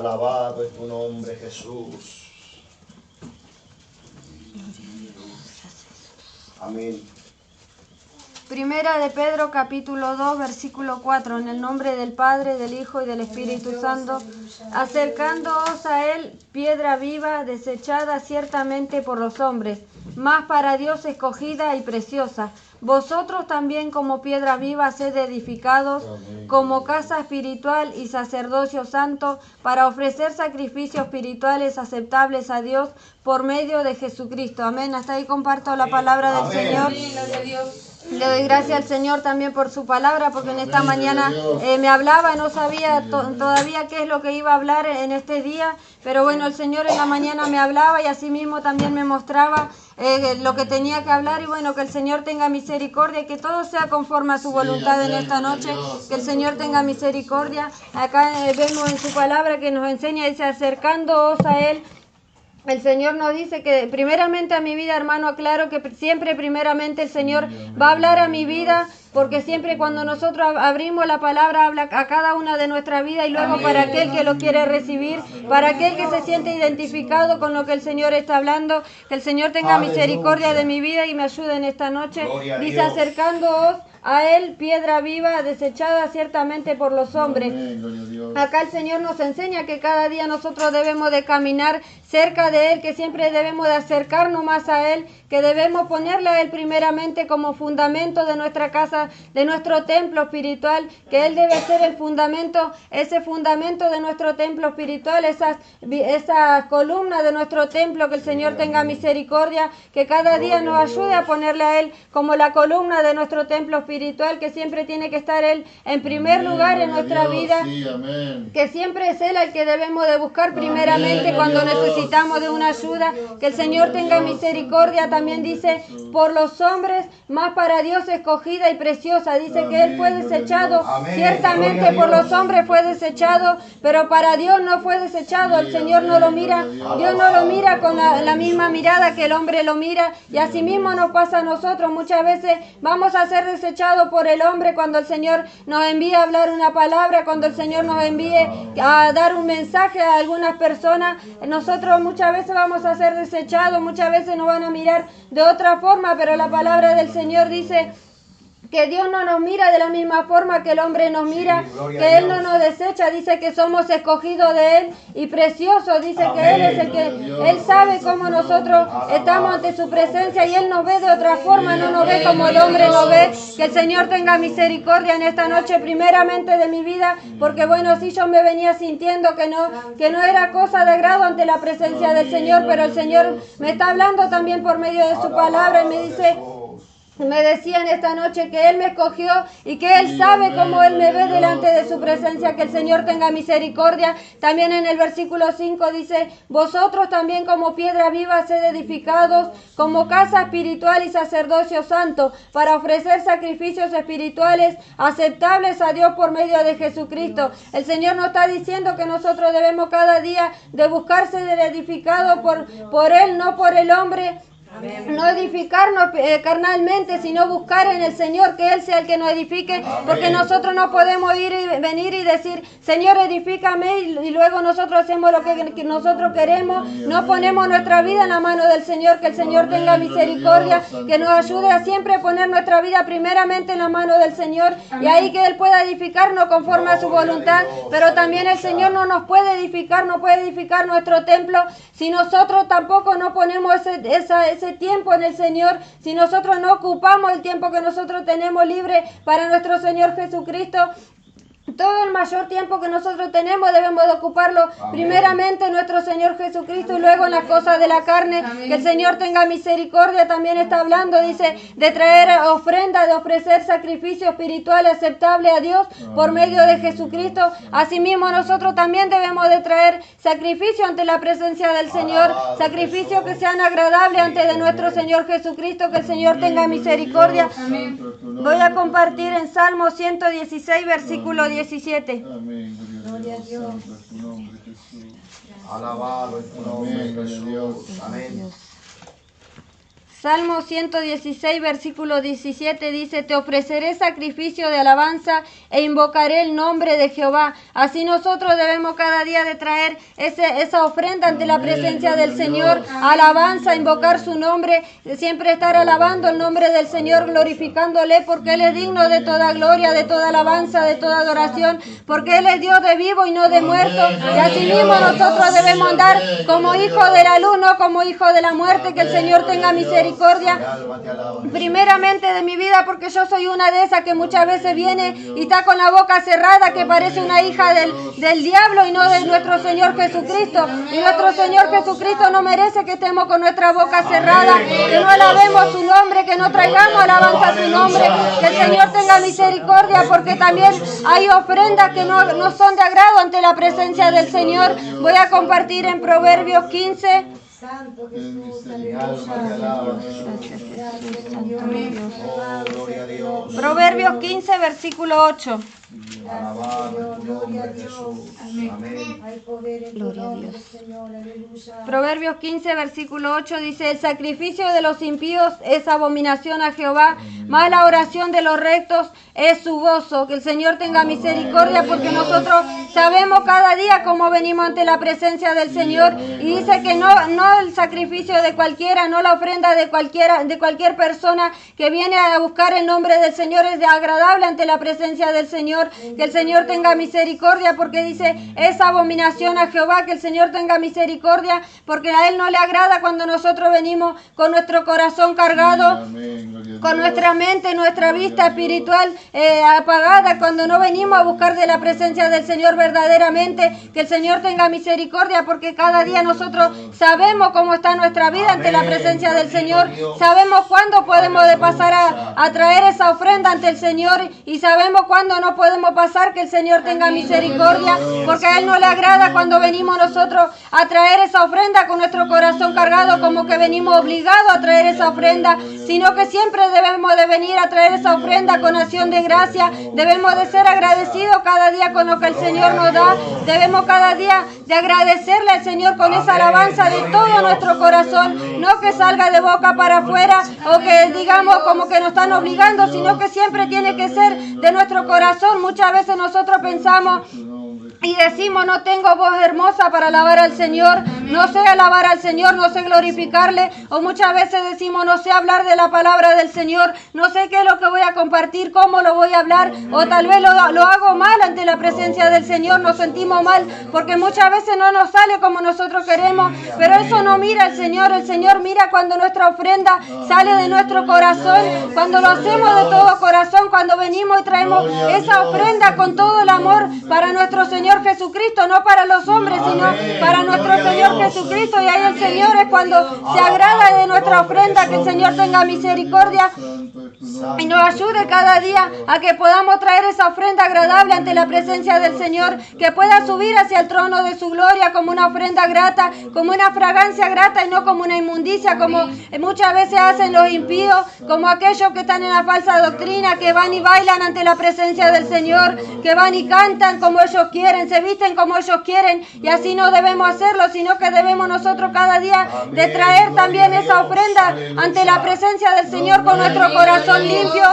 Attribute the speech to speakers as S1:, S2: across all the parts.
S1: Alabado es tu nombre, Jesús. Amén.
S2: Primera de Pedro, capítulo 2, versículo 4. En el nombre del Padre, del Hijo y del Espíritu Santo, acercándoos a Él, piedra viva, desechada ciertamente por los hombres, mas para Dios escogida y preciosa. Vosotros también como piedra viva sed edificados, como casa espiritual y sacerdocio santo, para ofrecer sacrificios espirituales aceptables a Dios por medio de Jesucristo. Amén. Hasta ahí comparto la palabra del Señor. Le doy gracias al Señor también por su palabra, porque en esta mañana me hablaba, no sabía todavía qué es lo que iba a hablar en este día, pero bueno, el Señor en la mañana me hablaba y así mismo también me mostraba lo que tenía que hablar, y bueno, que el Señor tenga misericordia y que todo sea conforme a su voluntad en esta noche, que el Señor tenga misericordia. Acá vemos en su palabra que nos enseña, dice, acercándoos a Él. El Señor nos dice que primeramente a mi vida, hermano, aclaro que siempre primeramente el Señor va a hablar a mi vida, porque siempre cuando nosotros abrimos la palabra habla a cada una de nuestra vida, y luego para aquel que lo quiere recibir, para aquel que se siente identificado con lo que el Señor está hablando, que el Señor tenga misericordia de mi vida y me ayude en esta noche. Dice, acercándoos a Él, piedra viva, desechada ciertamente por los hombres. Acá el Señor nos enseña que cada día nosotros debemos de caminar cerca de Él, que siempre debemos de acercarnos más a Él, que debemos ponerle a Él primeramente como fundamento de nuestra casa, de nuestro templo espiritual, que Él debe ser el fundamento, ese fundamento de nuestro templo espiritual, esa columna de nuestro templo, que el Señor tenga misericordia, que cada día nos ayude a ponerle a Él como la columna de nuestro templo espiritual, que siempre tiene que estar Él en primer lugar en nuestra vida, que siempre es Él al que debemos de buscar primeramente cuando necesitamos de una ayuda, que el Señor tenga misericordia. También dice, por los hombres, más para Dios escogida y preciosa. Dice que Él fue desechado, ciertamente por los hombres fue desechado, pero para Dios no fue desechado. El Señor no lo mira, Dios no lo mira con la misma mirada que el hombre lo mira, y así mismo nos pasa a nosotros. Muchas veces vamos a ser desechados por el hombre cuando el Señor nos envía a hablar una palabra, cuando el Señor nos envíe a dar un mensaje a algunas personas. Nosotros muchas veces vamos a ser desechados, muchas veces nos van a mirar de otra forma, pero la palabra del Señor dice que Dios no nos mira de la misma forma que el hombre nos mira, que Él no nos desecha. Dice que somos escogidos de Él y preciosos. Dice que Él es el que, Él sabe cómo nosotros estamos ante su presencia, y Él nos ve de otra forma, no nos ve como el hombre nos ve. Que el Señor tenga misericordia en esta noche primeramente de mi vida, porque bueno, sí, yo me venía sintiendo que no era cosa de agrado ante la presencia del Señor, pero el Señor me está hablando también por medio de su palabra y me dice, me decía en esta noche que Él me escogió y que Él sabe cómo Él me ve delante de su presencia. Que el Señor tenga misericordia. También en el versículo 5 dice, vosotros también como piedra viva sed edificados, como casa espiritual y sacerdocio santo, para ofrecer sacrificios espirituales aceptables a Dios por medio de Jesucristo. El Señor nos está diciendo que nosotros debemos cada día de buscar ser edificados por Él, no por el hombre. No edificarnos carnalmente, sino buscar en el Señor, que Él sea el que nos edifique, porque nosotros no podemos ir y venir y decir, Señor, edifícame, y luego nosotros hacemos lo que nosotros queremos. No ponemos nuestra vida en la mano del Señor. Que el Señor tenga misericordia, que nos ayude a siempre poner nuestra vida primeramente en la mano del Señor, y ahí que Él pueda edificarnos conforme a su voluntad. Pero también el Señor no nos puede edificar, no puede edificar nuestro templo si nosotros tampoco no ponemos ese tiempo en el Señor, si nosotros no ocupamos el tiempo que nosotros tenemos libre para nuestro Señor Jesucristo. Todo el mayor tiempo que nosotros tenemos debemos de ocuparlo primeramente en nuestro Señor Jesucristo y luego en las cosas de la carne. Que el Señor tenga misericordia. También está hablando, dice, de traer ofrenda, de ofrecer sacrificio espiritual aceptable a Dios por medio de Jesucristo. Asimismo nosotros también debemos de traer sacrificio ante la presencia del Señor, sacrificios que sean agradables ante de nuestro Señor Jesucristo. Que el Señor tenga misericordia. Voy a compartir en Salmo 116, versículo 17.
S3: Amén.
S4: Gloria a Dios.
S1: Alabado es tu nombre, Jesús. Amén.
S2: Salmo 116, versículo 17 dice, te ofreceré sacrificio de alabanza e invocaré el nombre de Jehová. Así nosotros debemos cada día de traer esa ofrenda ante la presencia del Señor, alabanza, invocar su nombre, siempre estar alabando el nombre del Señor, glorificándole, porque Él es digno de toda gloria, de toda alabanza, de toda adoración, porque Él es Dios de vivo y no de muerto, y así mismo nosotros debemos andar como hijos de la luz, no como hijos de la muerte. Que el Señor tenga misericordia primeramente de mi vida, porque yo soy una de esas que muchas veces viene y está con la boca cerrada, que parece una hija del diablo y no de nuestro Señor Jesucristo. Y nuestro Señor Jesucristo no merece que estemos con nuestra boca cerrada, que no alabemos su nombre, que no traigamos alabanza a su nombre. Que el Señor tenga misericordia, porque también hay ofrendas que no son de agrado ante la presencia del Señor. Voy a compartir en Proverbios 15.
S3: Santo Jesús,
S1: Mi alma te alaba, Jesús. Oh, gloria a Dios.
S2: Proverbios 15, versículo 8.
S1: Alabado tu nombre, Jesús. Amén.
S3: Hay poder en tu
S2: Gloria a
S3: nombre,
S2: Dios.
S3: Señor, aleluya.
S2: Proverbios 15, versículo 8 dice, el sacrificio de los impíos es abominación a Jehová, mas la oración de los rectos es su gozo. Que el Señor tenga misericordia, porque nosotros sabemos cada día cómo venimos ante la presencia del Señor, y dice que no el sacrificio de cualquiera, no la ofrenda de cualquier persona que viene a buscar el nombre del Señor es agradable ante la presencia del Señor. Que el Señor tenga misericordia, porque dice, es abominación a Jehová. Que el Señor tenga misericordia, porque a Él no le agrada cuando nosotros venimos con nuestro corazón cargado, con nuestra mente, nuestra vista espiritual apagada, cuando no venimos a buscar de la presencia del Señor verdaderamente. Que el Señor tenga misericordia, porque cada día nosotros sabemos cómo está nuestra vida ante la presencia del Señor, sabemos cuándo podemos pasar a traer esa ofrenda ante el Señor, y sabemos cuándo no podemos pasar. Que el Señor tenga misericordia, porque a Él no le agrada cuando venimos nosotros a traer esa ofrenda con nuestro corazón cargado, como que venimos obligados a traer esa ofrenda, sino que siempre debemos de venir a traer esa ofrenda con acción de gracia. Debemos de ser agradecidos cada día con lo que el Señor nos da. Debemos cada día de agradecerle al Señor con esa alabanza de todo nuestro corazón, no que salga de boca para afuera o que digamos como que nos están obligando, sino que siempre tiene que ser de nuestro corazón. Muchas veces nosotros pensamos y decimos, no tengo voz hermosa para alabar al Señor, no sé alabar al Señor, no sé glorificarle, o muchas veces decimos, no sé hablar de la palabra del Señor, no sé qué es lo que voy a compartir, cómo lo voy a hablar, o tal vez lo hago mal ante la presencia del Señor, nos sentimos mal, porque muchas veces no nos sale como nosotros queremos, pero eso no mira el Señor mira cuando nuestra ofrenda sale de nuestro corazón, cuando lo hacemos de todo corazón, cuando venimos y traemos esa ofrenda con todo el amor para nuestro Señor Jesucristo, no para los hombres, sino para nuestro Señor Jesucristo. Y ahí el Señor es cuando se agrada de nuestra ofrenda. Que el Señor tenga misericordia y nos ayude cada día a que podamos traer esa ofrenda agradable ante la presencia del Señor, que pueda subir hacia el trono de su gloria como una ofrenda grata, como una fragancia grata y no como una inmundicia, como muchas veces hacen los impíos, como aquellos que están en la falsa doctrina, que van y bailan ante la presencia del Señor, que van y cantan como ellos quieren, se visten como ellos quieren, y así no debemos hacerlo, sino que debemos nosotros cada día de traer también esa ofrenda ante la presencia del Señor con nuestro corazón limpio,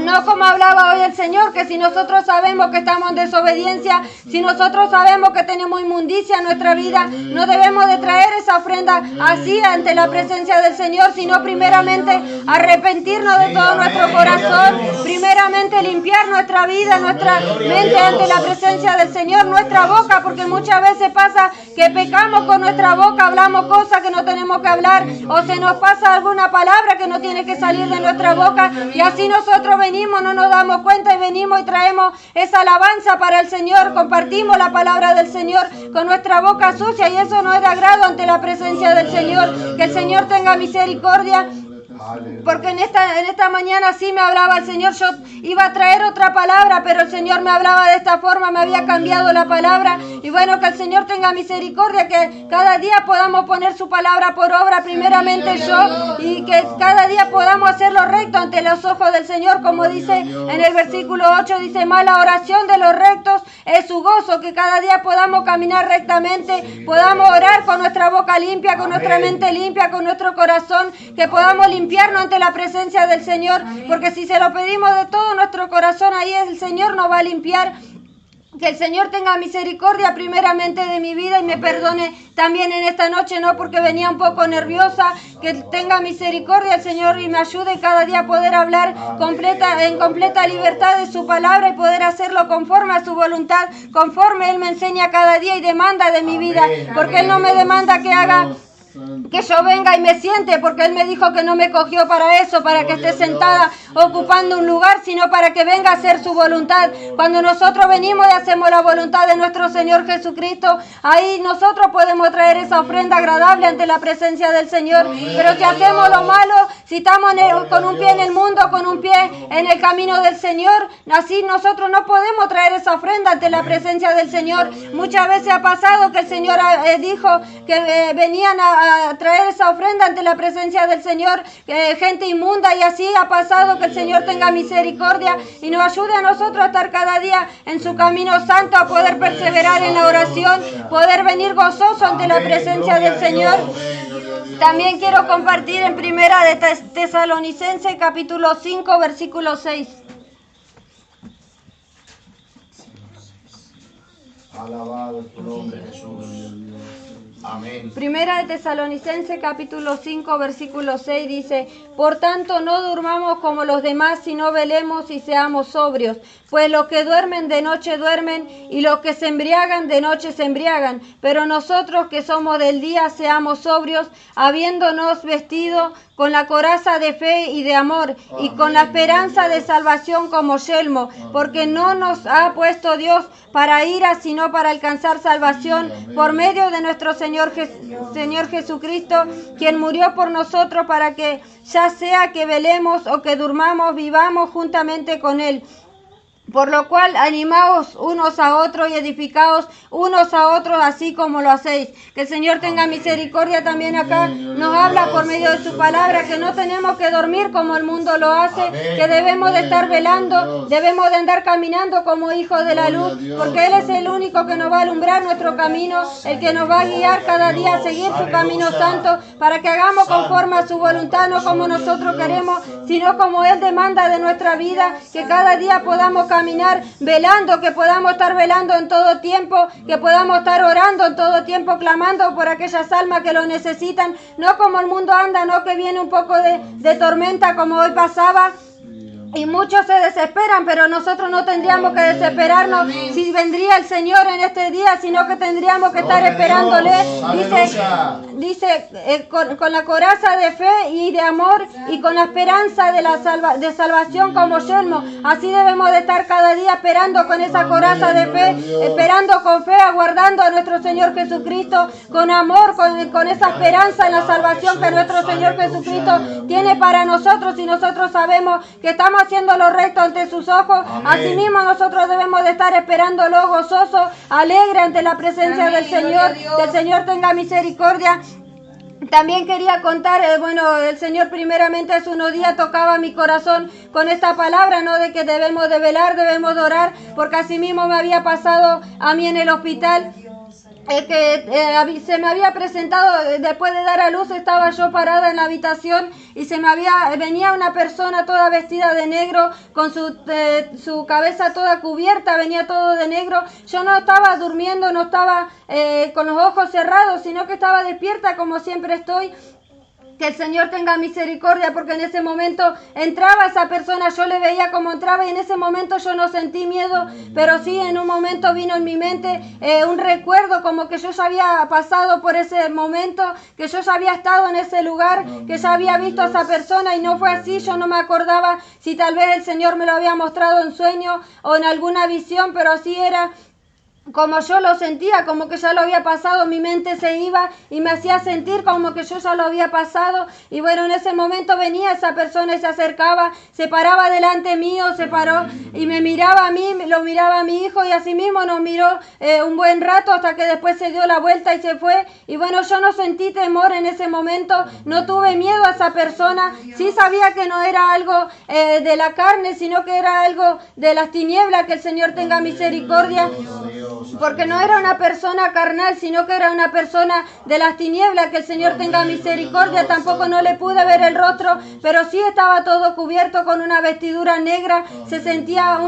S2: no como hablaba hoy el Señor, que si nosotros sabemos que estamos en desobediencia, si nosotros sabemos que tenemos inmundicia en nuestra vida, no debemos de traer esa ofrenda así ante la presencia del Señor, sino primeramente arrepentirnos de todo nuestro corazón, primeramente limpiar nuestra vida, nuestra mente ante la presencia del Señor, nuestra boca, porque muchas veces pasa que pecamos con nuestra boca, hablamos cosas que no tenemos que hablar, o se nos pasa alguna palabra que no tiene que salir de nuestra boca, y así nosotros venimos, no nos damos cuenta y venimos y traemos esa alabanza para el Señor, compartimos la palabra del Señor con nuestra boca sucia, y eso no es de agrado ante la presencia del Señor. Que el Señor tenga misericordia Porque en esta mañana sí me hablaba el Señor. Yo iba a traer otra palabra, pero el Señor me hablaba de esta forma, me había cambiado la palabra. Y bueno, que el Señor tenga misericordia, que cada día podamos poner su palabra por obra, primeramente yo, y que cada día podamos hacerlo recto ante los ojos del Señor, como dice en el versículo 8, dice: más la oración de los rectos es su gozo, que cada día podamos caminar rectamente, podamos orar con nuestra boca limpia, con nuestra mente limpia, con nuestro corazón, que podamos limpiarnos ante la presencia del Señor, porque si se lo pedimos de todo nuestro corazón, ahí el Señor nos va a limpiar. Que el Señor tenga misericordia primeramente de mi vida y me perdone también en esta noche, no porque venía un poco nerviosa. Que tenga misericordia el Señor y me ayude cada día a poder hablar en completa libertad de su palabra y poder hacerlo conforme a su voluntad, conforme Él me enseña cada día y demanda de mi vida, porque Él no me demanda que haga que yo venga y me siente, porque Él me dijo que no me cogió para eso, para que esté sentada ocupando un lugar, sino para que venga a hacer su voluntad. Cuando nosotros venimos y hacemos la voluntad de nuestro Señor Jesucristo, ahí nosotros podemos traer esa ofrenda agradable ante la presencia del Señor. Pero si hacemos lo malo, si estamos con un pie en el mundo, con un pie en el camino del Señor, así nosotros no podemos traer esa ofrenda ante la presencia del Señor. Muchas veces ha pasado que el Señor dijo que venían a traer esa ofrenda ante la presencia del Señor, gente inmunda, y así ha pasado. Que el Señor tenga misericordia y nos ayude a nosotros a estar cada día en su camino santo, a poder perseverar en la oración, poder venir gozoso ante la presencia del Señor. También quiero compartir en Primera de Tesalonicenses capítulo 5 versículo 6.
S4: Alabado es tu nombre, Jesús. Amén.
S2: Primera de Tesalonicenses capítulo 5 versículo 6 dice: por tanto no durmamos como los demás, sino velemos y seamos sobrios. Pues los que duermen de noche duermen, y los que se embriagan de noche se embriagan. Pero nosotros que somos del día seamos sobrios, habiéndonos vestido con la coraza de fe y de amor, y con la esperanza de salvación como yelmo, porque no nos ha puesto Dios para ira, sino para alcanzar salvación por medio de nuestro Señor Jesucristo, quien murió por nosotros, para que ya sea que velemos o que durmamos, vivamos juntamente con Él. Por lo cual, animaos unos a otros y edificaos unos a otros, así como lo hacéis. Que el Señor tenga misericordia también acá. Nos habla por medio de su palabra que no tenemos que dormir como el mundo lo hace, que debemos de estar velando, debemos de andar caminando como hijos de la luz, porque Él es el único que nos va a alumbrar nuestro camino, el que nos va a guiar cada día a seguir su camino santo, para que hagamos conforme a su voluntad, no como nosotros queremos, sino como Él demanda de nuestra vida, que cada día podamos caminar velando, que podamos estar velando en todo tiempo, que podamos estar orando en todo tiempo, clamando por aquellas almas que lo necesitan, no como el mundo anda, no que viene un poco de tormenta como hoy pasaba. Y muchos se desesperan, pero nosotros no tendríamos que desesperarnos si vendría el Señor en este día, sino que tendríamos que estar esperándole. Dice con la coraza de fe y de amor, y con la esperanza de salvación como yelmo. Así debemos de estar cada día esperando con esa coraza de fe, esperando con fe, aguardando a nuestro Señor Jesucristo, con amor, con esa esperanza en la salvación que nuestro Señor Jesucristo tiene para nosotros, y nosotros sabemos que estamos haciendo lo recto ante sus ojos. Asimismo nosotros debemos de estar esperándolo gozoso, alegre ante la presencia del Señor. Que el Señor tenga misericordia. También quería contar, el Señor primeramente hace unos días tocaba mi corazón con esta palabra, ¿no? De que debemos de velar, debemos de orar, porque así mismo me había pasado a mí en el hospital. Se me había presentado, después de dar a luz, estaba yo parada en la habitación y venía una persona toda vestida de negro, con su cabeza toda cubierta, venía todo de negro. Yo no estaba durmiendo, no estaba con los ojos cerrados, sino que estaba despierta como siempre estoy. Que el Señor tenga misericordia, porque en ese momento entraba esa persona, yo le veía como entraba, y en ese momento yo no sentí miedo, pero sí en un momento vino en mi mente un recuerdo, como que yo ya había pasado por ese momento, que yo ya había estado en ese lugar, que ya había visto a esa persona, y no fue así. Yo no me acordaba si tal vez el Señor me lo había mostrado en sueño o en alguna visión, pero así era. como yo lo sentía, como que ya lo había pasado, mi mente se iba y me hacía sentir como que yo ya lo había pasado. Y bueno, en ese momento venía esa persona y se acercaba, se paraba delante mío, se paró y me miraba a mí, lo miraba a mi hijo y así mismo nos miró un buen rato hasta que después se dio la vuelta y se fue. Y bueno, yo no sentí temor en ese momento, no tuve miedo a esa persona, sí sabía que no era algo de la carne, sino que era algo de las tinieblas, que el Señor tenga misericordia. Porque no era una persona carnal, sino que era una persona de las tinieblas, que el Señor tenga misericordia. Tampoco no le pude ver el rostro, pero sí estaba todo cubierto con una vestidura negra. Se sentía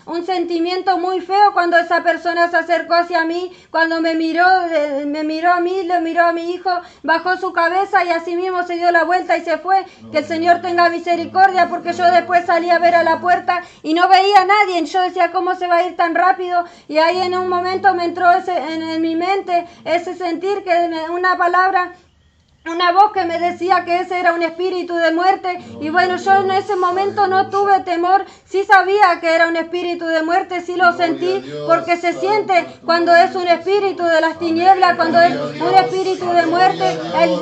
S2: un sentimiento muy feo cuando esa persona se acercó hacia mí, cuando me miró a mí, le miró a mi hijo, bajó su cabeza y así mismo se dio la vuelta y se fue. Que el Señor tenga misericordia, porque yo después salí a ver a la puerta y no veía a nadie. Yo decía, ¿cómo se va a ir tan rápido? Y ahí en un momento me entró en mi mente ese sentir, que una palabra, una voz que me decía que ese era un espíritu de muerte. Y bueno, yo en ese momento no tuve temor, sí sabía que era un espíritu de muerte, sí lo sentí, porque se siente cuando es un espíritu de las tinieblas, cuando es un espíritu de muerte,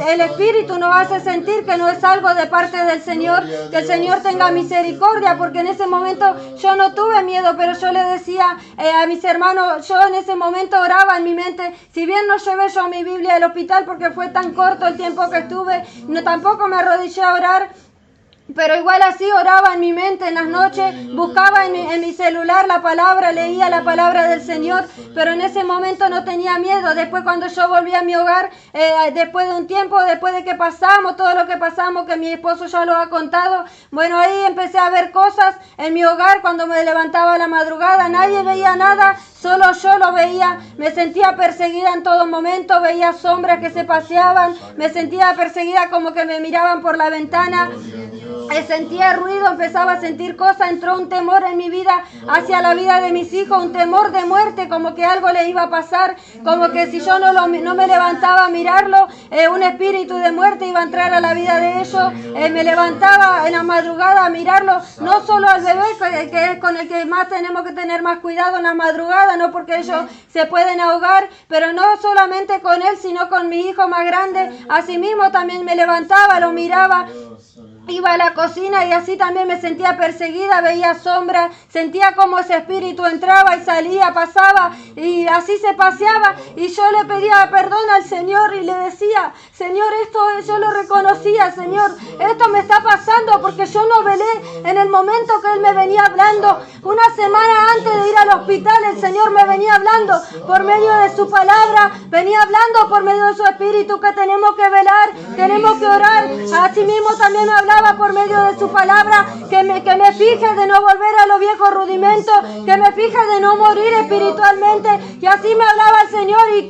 S2: el espíritu nos hace sentir que no es algo de parte del Señor. Que el Señor tenga misericordia, porque en ese momento yo no tuve miedo, pero yo le decía a mis hermanos, yo en ese momento oraba en mi mente, si bien no llevé yo mi Biblia al hospital porque fue tan corto el tiempo que estuve, no tampoco me arrodillé a orar, pero igual así oraba en mi mente en las noches, buscaba en mi celular la palabra, leía la palabra del Señor, pero en ese momento no tenía miedo. Después cuando yo volví a mi hogar, después de un tiempo, después de que pasamos, todo lo que pasamos, que mi esposo ya lo ha contado, bueno, ahí empecé a ver cosas en mi hogar cuando me levantaba a la madrugada, nadie veía nada, solo yo lo veía, me sentía perseguida en todo momento, veía sombras que se paseaban, me sentía perseguida como que me miraban por la ventana. Sentía ruido, empezaba a sentir cosas, entró un temor en mi vida hacia la vida de mis hijos, un temor de muerte, como que algo le iba a pasar, como que si yo no me levantaba a mirarlo, un espíritu de muerte iba a entrar a la vida de ellos. Me levantaba en la madrugada a mirarlo, no solo al bebé, que es con el que más tenemos que tener más cuidado en la madrugada, no porque ellos se pueden ahogar, pero no solamente con él, sino con mi hijo más grande. Asimismo también me levantaba, lo miraba, iba a la cocina y así también me sentía perseguida, veía sombras, sentía como ese espíritu entraba y salía, pasaba y así se paseaba, y yo le pedía perdón al Señor y le decía, Señor, esto yo lo reconocía, Señor, esto me está pasando porque yo no velé en el momento que Él me venía hablando. Una semana antes de ir al hospital, el Señor me venía hablando por medio de su palabra, venía hablando por medio de su espíritu que tenemos que velar, tenemos que orar. Así mismo también me hablaba por medio de su palabra que me fije de no volver a los viejos rudimentos, que me fije de no morir espiritualmente, y así me hablaba el Señor. Y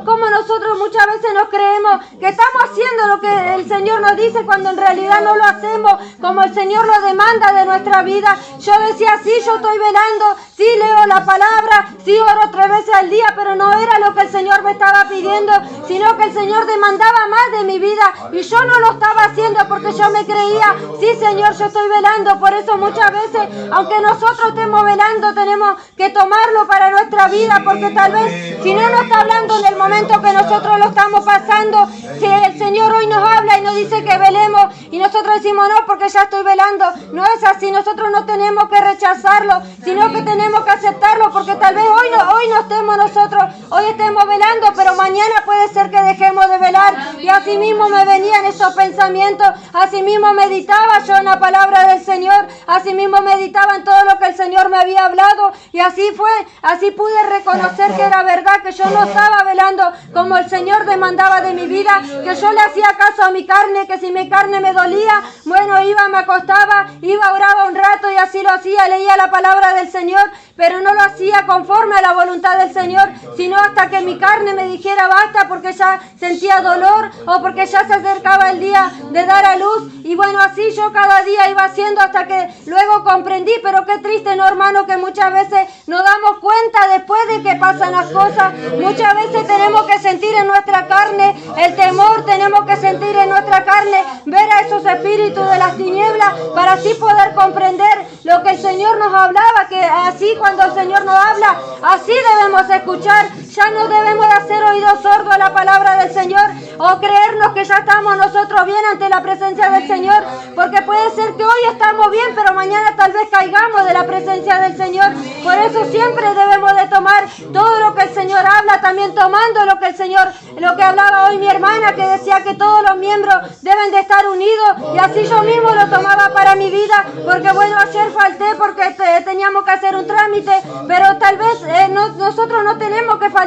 S2: cómo nosotros muchas veces nos creemos que estamos haciendo lo que el Señor nos dice cuando en realidad no lo hacemos como el Señor lo demanda de nuestra vida. Yo decía, sí, yo estoy velando, sí leo la palabra, sí oro 3 veces al día, pero no era lo que el Señor me estaba pidiendo, sino que el Señor demandaba más de mi vida y yo no lo estaba haciendo porque yo me creía, sí Señor, yo estoy velando. Por eso muchas veces, aunque nosotros estemos velando, tenemos que tomarlo para nuestra vida, porque tal vez si no nos está hablando en el momento que nosotros lo estamos pasando, si el Señor hoy nos habla y nos dice que velemos y nosotros decimos no porque ya estoy velando, no es así. Nosotros no tenemos que rechazarlo, sino que tenemos que aceptarlo, porque tal vez hoy no estemos nosotros, hoy estemos velando, pero mañana puede ser que dejemos de velar. Y así mismo me venían esos pensamientos, así mismo meditaba yo en la palabra del Señor, así mismo meditaba en todo lo que el Señor me había hablado, y así fue, así pude reconocer que era verdad, que yo no estaba velando como el Señor demandaba de mi vida, que yo le hacía caso a mi carne, que si mi carne me dolía, bueno, iba, me acostaba, iba, oraba un rato y así lo hacía, leía la palabra del Señor, pero no lo hacía conforme a la voluntad del Señor, sino hasta que mi carne me dijera basta, porque ya sentía dolor o porque ya se acercaba el día de dar a luz. Y bueno, así yo cada día iba haciendo hasta que luego comprendí. Pero qué triste, ¿no, hermano? Que muchas veces nos damos cuenta después de que pasan las cosas. Muchas veces tenemos que sentir en nuestra carne el temor, tenemos que sentir en nuestra carne ver a esos espíritus de las tinieblas para así poder comprender lo que el Señor nos hablaba, que así cuando el Señor nos habla, así debemos escuchar. Ya no debemos de hacer oídos sordos a la palabra del Señor o creernos que ya estamos nosotros bien ante la presencia del Señor, porque puede ser que hoy estamos bien, pero mañana tal vez caigamos de la presencia del Señor. Por eso siempre debemos de tomar todo lo que el Señor habla, también tomando lo que el Señor, lo que hablaba hoy mi hermana, que decía que todos los miembros deben de estar unidos, y así yo mismo lo tomaba para mi vida, porque bueno, ayer falté porque teníamos que hacer un trámite, pero tal vez nosotros no tenemos que faltar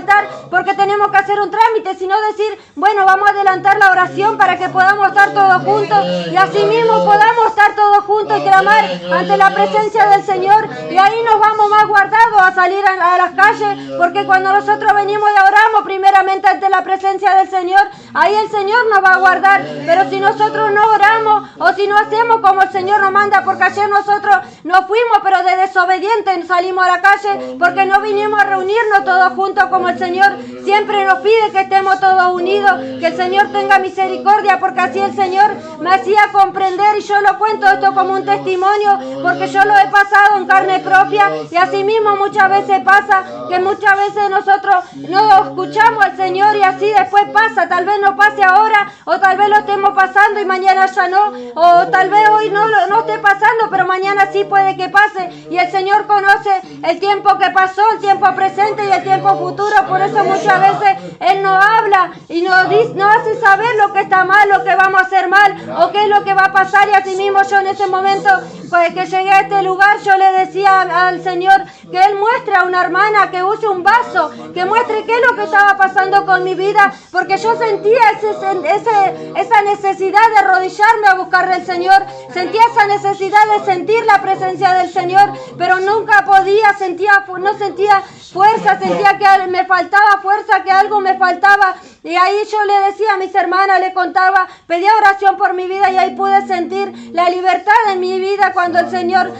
S2: porque tenemos que hacer un trámite, sino decir, bueno, vamos a adelantar la oración para que podamos estar todos juntos, y así mismo podamos estar todos juntos y clamar ante la presencia del Señor, y ahí nos vamos más guardados a salir a las calles, porque cuando nosotros venimos y oramos primeramente ante la presencia del Señor, ahí el Señor nos va a guardar. Pero si nosotros no oramos o si no hacemos como el Señor nos manda, porque ayer nosotros nos fuimos pero de desobedientes salimos a la calle, porque no vinimos a reunirnos todos juntos como el Señor siempre nos pide que estemos todos unidos, que el Señor tenga misericordia, porque así el Señor me hacía comprender, y yo lo cuento esto como un testimonio, porque yo lo he pasado en carne propia, y así mismo muchas veces pasa, que muchas veces nosotros no escuchamos al Señor y así después pasa, tal vez no pase ahora, o tal vez lo estemos pasando y mañana ya no, o tal vez hoy no esté pasando, pero mañana sí puede que pase, y el Señor conoce el tiempo que pasó, el tiempo presente y el tiempo futuro. Por eso muchas veces Él nos habla y nos hace saber lo que está mal, lo que vamos a hacer mal, o qué es lo que va a pasar, y así mismo yo en ese momento, pues que llegué a este lugar, yo le decía al Señor que Él muestre a una hermana, que use un vaso, que muestre qué es lo que estaba pasando con mi vida, porque yo sentía esa necesidad de arrodillarme a buscarle al Señor, sentía esa necesidad de sentir la presencia del Señor, pero nunca podía, no sentía fuerza, sentía que me faltaba fuerza, que algo me faltaba, y ahí yo le decía a mis hermanas, le contaba, pedía oración por mi vida, y ahí pude sentir la libertad en mi vida cuando el Señor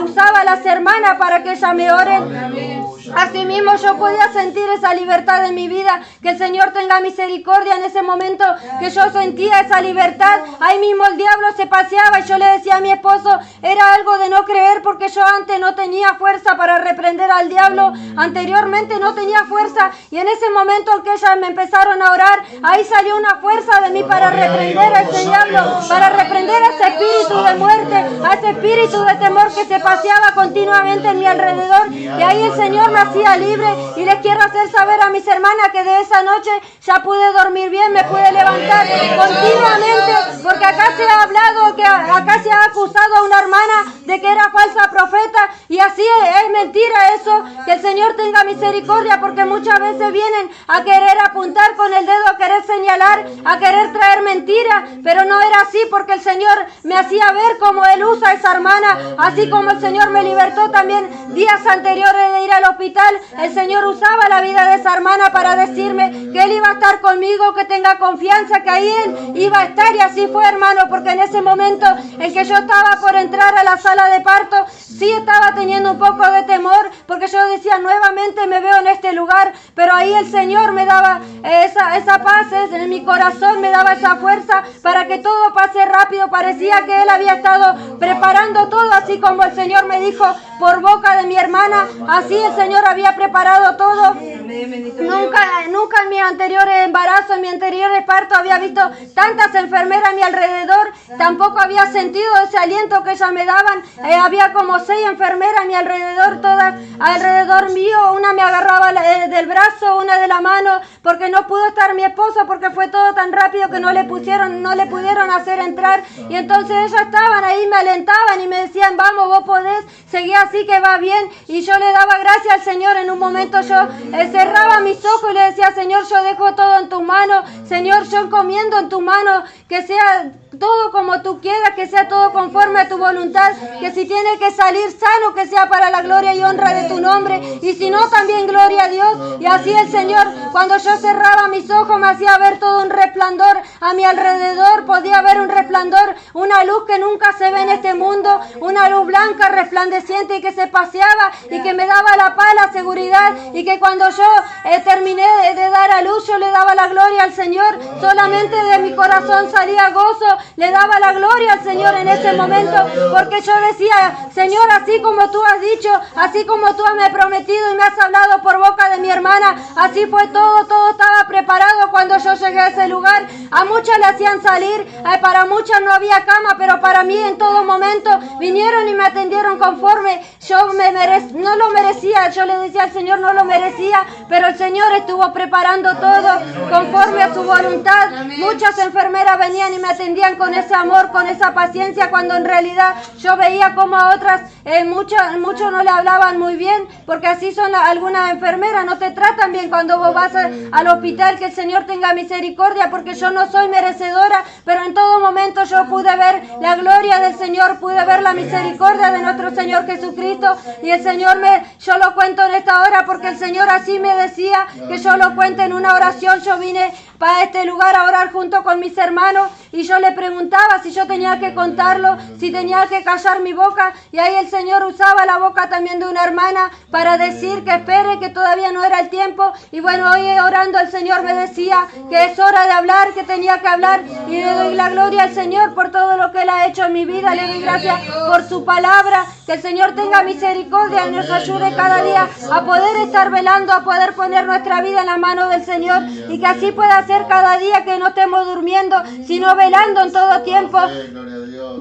S2: usaba a las hermanas para que ellas me oren. Así mismo yo podía sentir esa libertad en mi vida, que el Señor tenga misericordia en ese momento que yo sentía esa libertad. Ahí mismo el diablo se paseaba, y yo le decía a mi esposo, era algo de no creer, porque yo antes no tenía fuerza para reprender al diablo, anteriormente no tenía fuerza, y en ese momento en que ellas me empezaron a orar, ahí salió una fuerza de mí para reprender a ese diablo, para reprender a ese espíritu de muerte, a ese espíritu de temor que se paseaba continuamente en mi alrededor, y ahí el Señor me hacía libre. Y les quiero hacer saber a mis hermanas que de esa noche ya pude dormir bien, me pude levantar continuamente, porque acá se ha hablado, que acá se ha acusado a una hermana de que era falsa profeta, y así es mentira eso, que el Señor tenga misericordia, porque muchas veces vienen a querer apuntar con el dedo, a querer señalar, a querer traer mentiras, pero no era así, porque el Señor me hacía ver cómo Él usa a esa hermana, así como el Señor me libertó también días anteriores de ir al hospital, el Señor usaba la vida de esa hermana para decirme que Él iba a estar conmigo, que tenga confianza, que ahí Él iba a estar, y así fue, hermano, porque en ese momento en que yo estaba por entrar a la sala de parto, sí estaba teniendo un poco de temor, porque yo decía, nuevamente me veo en este lugar, pero ahí el Señor me daba esa paz en mi corazón, me daba esa fuerza para que todo pase rápido. Parecía que Él había estado preparando todo, así como el Señor me dijo por boca de mi hermana, así el Señor había preparado todo. Nunca en mi anterior embarazo, en mi anterior parto, había visto tantas enfermeras a mi alrededor, tampoco había sentido ese aliento que ellas me daban. Había como 6 enfermeras a mi alrededor, todas alrededor mío, una me agarraba del brazo, una de la mano, porque no pudo estar mi esposo, porque fue todo tan rápido que no le pudieron hacer entrar, y entonces ellas estaban ahí, me alentaban y me decían, vamos, vos podés, seguí así que va bien, y yo le daba gracias al Señor. En un momento yo cerraba mis ojos y le decía, Señor, yo dejo todo en tus manos, Señor, yo encomiendo en tus manos, que sea todo como tú quieras, que sea todo conforme a tu voluntad, que si tiene que salir sano, que sea para la gloria y honra de tu nombre, y si no, también gloria a Dios. Y así el Señor, cuando yo cerraba mis ojos, me hacía ver todo un resplandor a mi alrededor, podía ver un resplandor, una luz que nunca se ve en este mundo, una luz blanca, resplandeciente, y que se paseaba, y que me daba la paz, la seguridad, y que cuando yo terminé de dar a luz, yo le daba la gloria al Señor. Solamente de mi corazón salía gozo, le daba la gloria al Señor en ese momento, porque yo decía, Señor, así como tú has dicho, así como tú me has prometido y me has hablado por boca de mi hermana, así fue todo estaba preparado cuando yo llegué a ese lugar. A muchas le hacían salir, para muchas no había cama, pero para mí en todo momento vinieron y me atendieron conforme yo no lo merecía. Yo le decía al Señor, no lo merecía, pero el Señor estuvo preparando todo conforme a su voluntad. Muchas enfermeras venían y me atendían con ese amor, con esa paciencia, cuando en realidad yo veía como a otras, muchos no le hablaban muy bien, porque así son algunas enfermeras, no te tratan bien cuando vos vas al hospital. Que el Señor tenga misericordia, porque yo no soy merecedora, pero en todo momento yo pude ver la gloria del Señor, pude ver la misericordia de nuestro Señor Jesucristo, y el Señor yo lo cuento en esta hora, porque el Señor así me decía que yo lo cuente en una oración. Yo vine para este lugar a orar junto con mis hermanos, y yo le preguntaba si yo tenía que contarlo, si tenía que callar mi boca, y ahí el Señor usaba la boca también de una hermana para decir que espere, que todavía no era el tiempo. Y bueno, hoy orando el Señor me decía que es hora de hablar, que tenía que hablar, y le doy la gloria al Señor por todo lo que Él ha hecho en mi vida. Le doy gracias por su palabra, que el Señor tenga misericordia y nos ayude cada día a poder estar velando, a poder poner nuestra vida en la mano del Señor, y que así pueda ser cada día, que no estemos durmiendo, sino velando en todo tiempo.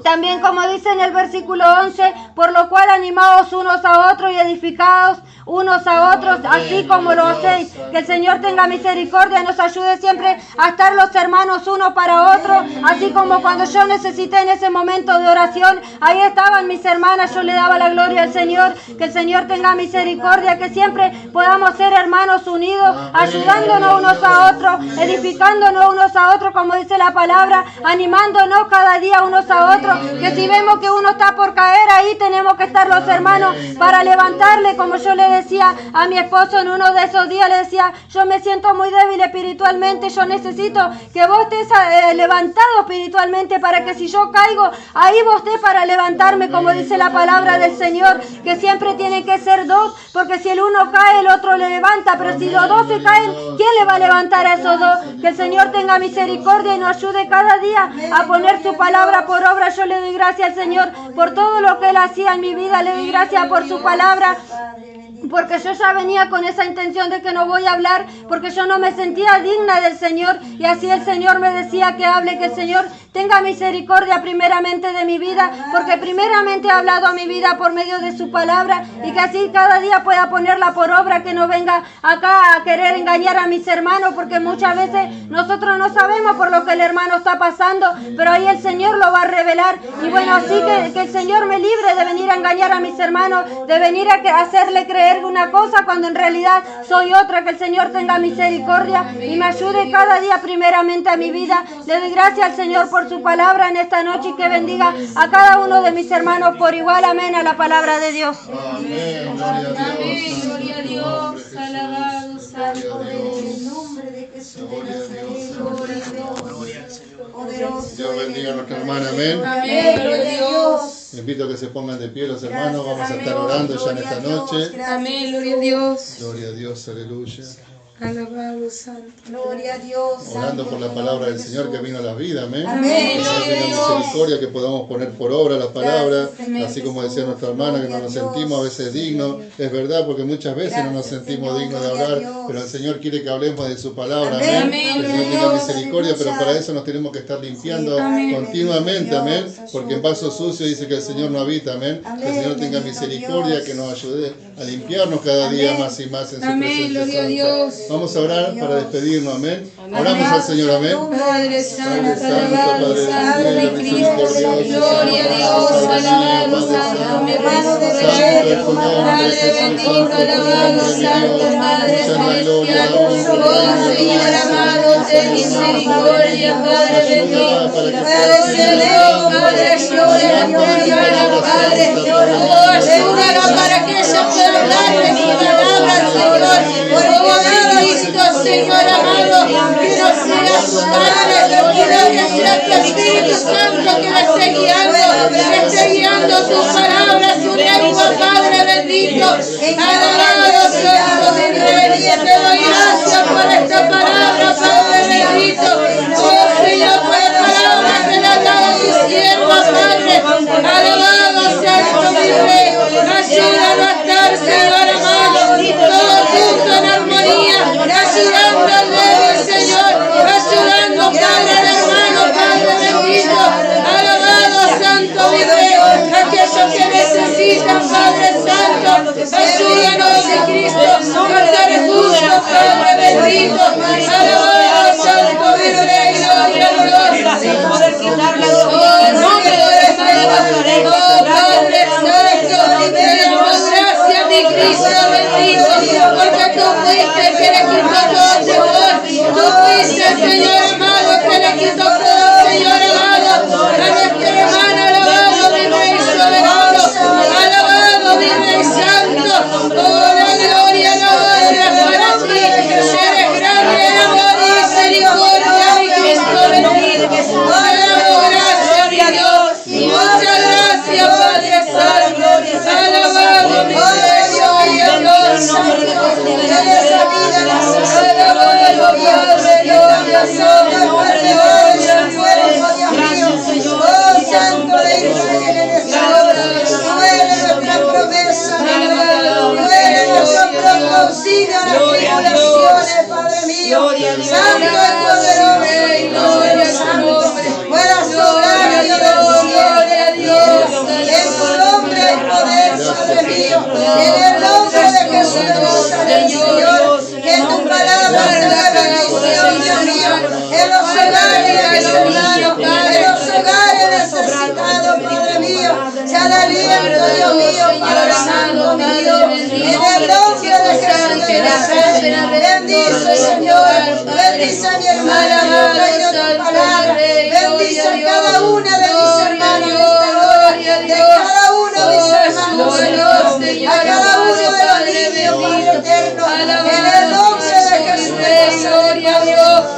S2: También, como dice en el versículo 11, por lo cual animaos unos a otros y edificaos unos a otros, así como lo hacéis. Que el Señor tenga misericordia y nos ayude siempre a estar los hermanos uno para otro, así como cuando yo necesité en ese momento de oración, ahí estaban mis hermanas, yo le daba la gloria al Señor. Que el Señor tenga misericordia, que siempre podamos ser hermanos unidos, ayudándonos unos a otros, edificándonos unos a otros, como dice la palabra, animándonos cada día unos a otros. Que si vemos que uno está por caer, ahí tenemos que estar los hermanos para levantarle. Como yo le decía a mi esposo en uno de esos días, le decía, yo me siento muy débil espiritualmente, yo necesito que vos estés levantado espiritualmente, para que si yo caigo, ahí vos estés para levantarme, como dice la palabra del Señor, que siempre tiene que ser dos, porque si el uno cae, el otro le levanta, pero si los dos se caen, ¿quién le va a levantar a esos dos? Que el Señor tenga misericordia y nos ayude cada día a poner su palabra por obra. Yo le doy gracias al Señor por todo lo que Él hacía en mi vida, le doy gracias por su palabra, porque yo ya venía con esa intención de que no voy a hablar, porque yo no me sentía digna del Señor, y así el Señor me decía que hable, que el Señor tenga misericordia primeramente de mi vida, porque primeramente ha hablado a mi vida por medio de su palabra, y que así cada día pueda ponerla por obra, que no venga acá a querer engañar a mis hermanos, porque muchas veces nosotros no sabemos por lo que el hermano está pasando, pero ahí el Señor lo va a revelar. Y bueno, así que el Señor me libre de venir a engañar a mis hermanos, de venir a hacerle creer una cosa cuando en realidad soy otra. Que el Señor tenga misericordia y me ayude cada día primeramente a mi vida. Le doy gracias al Señor por su palabra en esta noche, y que bendiga a cada uno de mis hermanos por igual. Amén a la palabra de Dios.
S4: Amén.
S5: Gloria a Dios. Alabado sea el
S3: nombre de Jesús.
S4: Dios bendiga a nuestra hermana. Amén.
S5: Amén. Gloria a Dios.
S4: Invito a que se pongan de pie los hermanos. Vamos a estar orando ya en esta noche.
S5: Amén. Gloria a Dios.
S4: Gloria a Dios, aleluya.
S5: Alabado santo.
S3: Gloria a Dios.
S4: Orando por la palabra del Señor que vino a la vida. Amén.
S5: Amén.
S4: Que el Señor tenga misericordia, que podamos poner por obra la palabra, así como decía nuestra hermana, que no nos sentimos a veces dignos. Es verdad, porque muchas veces no nos sentimos dignos de hablar, pero el Señor quiere que hablemos de su palabra. Amén. Que el Señor tenga misericordia, pero para eso nos tenemos que estar limpiando continuamente. Amén. Porque en vaso sucio dice que el Señor no habita. Amén. Que el Señor tenga misericordia, que nos ayude a limpiarnos cada día más y más en su presencia.
S5: Gloria a Dios.
S4: Vamos a orar para despedirnos, amén. Oramos al Señor, amén.
S5: Padre Santo,
S4: Padre
S5: alabado, Santo
S4: Santo,
S5: de Cristo, gloria a Dios, alabado, Santo, me recibo, Padre bendito, alabado, Santo, Padre celestial, oh Señor amado, ten misericordia, Padre bendito, Padre celestial, Padre, gloria, Padre, oh, ayúdalo para que ella pueda hablar de tu palabra, Señor, por favor, Señor amado, que no sea su Padre, que sea tu Espíritu Santo que la esté guiando tu palabra, su lengua, Padre bendito. Alabado sea tu nombre, te doy gracias por esta necesitan, Padre Santo. Ayúdanos, Cristo, cantar justo, Padre bendito. Alabado, Santo, Virgen, gloria gloriosa.
S1: Poder quitar la
S5: Oh, nombre de Jesús. Oh, Padre Santo, tenemos gracias, mi Cristo bendito, porque tú fuiste que le quitó todo temor. Tú fuiste, Señor amado, que le quitó todo, Señor amado, a nuestra hermana, alabado, mi Rey soberano, alabado, mi Rey santo. Oh, la gloria, la honra para ti. Eres grande en amor y misericordia, mi Cristo bendito. Alabado, gracias, mi Dios. Muchas gracias, Padre Santo. Alabado, mi Rey, gloria a Dios.
S3: Santo de Israel eres Dios. Tú eres nuestra promesa, tú eres nuestro pronto auxilio en las tribulaciones, Padre mío. Santo y poderoso, puedas obrar, Dios del cielo. En tu nombre hay poder, Padre mío. En el nombre de Jesús de Nazaret, Señor. Que tu palabra sea bendición, Dios mío. En los hogares necesitados, en los hogares necesitados, Padre mío. Sea de aliento, Dios mío, Padre Santo, mi Dios. En el nombre de Jesús de Nazaret. Bendice, Señor. Bendice a mi hermana, Dios, de tu palabra. Bendice a cada una de mis hermanos en esta hora. De cada uno de mis hermanos, Señor. A cada uno de los niños, Padre eterno. En el nombre de Jesús de Nazaret,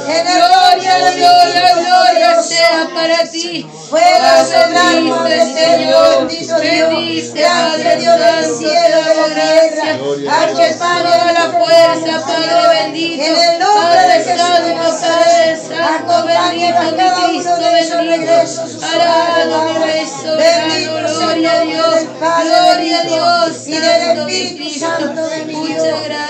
S3: en el nombre de
S5: gloria sea para ti.
S3: puedas obrar, Padre eterno, bendito Dios. Gracias, Dios del cielo, de la tierra. Al que pague
S5: la fuerza, Padre bendito.
S3: en el nombre de Jesús de Nazaret, acompañe a cada uno de esos regresos.
S5: Alabado, mi Rey soberano, gloria a Dios, gloria a Dios,
S3: y del Espíritu Santo de mi Dios.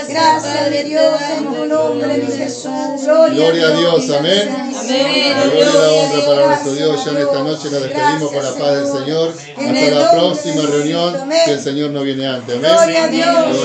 S3: Gracias, de Dios, en tu nombre, mi Jesús.
S4: Gloria a Dios, amén.
S5: Amén.
S4: La gloria y la honra para nuestro Dios. Ya en esta noche nos despedimos por la paz del Señor. Hasta la próxima reunión, que el Señor no viene antes. Amén.
S3: Gloria a Dios.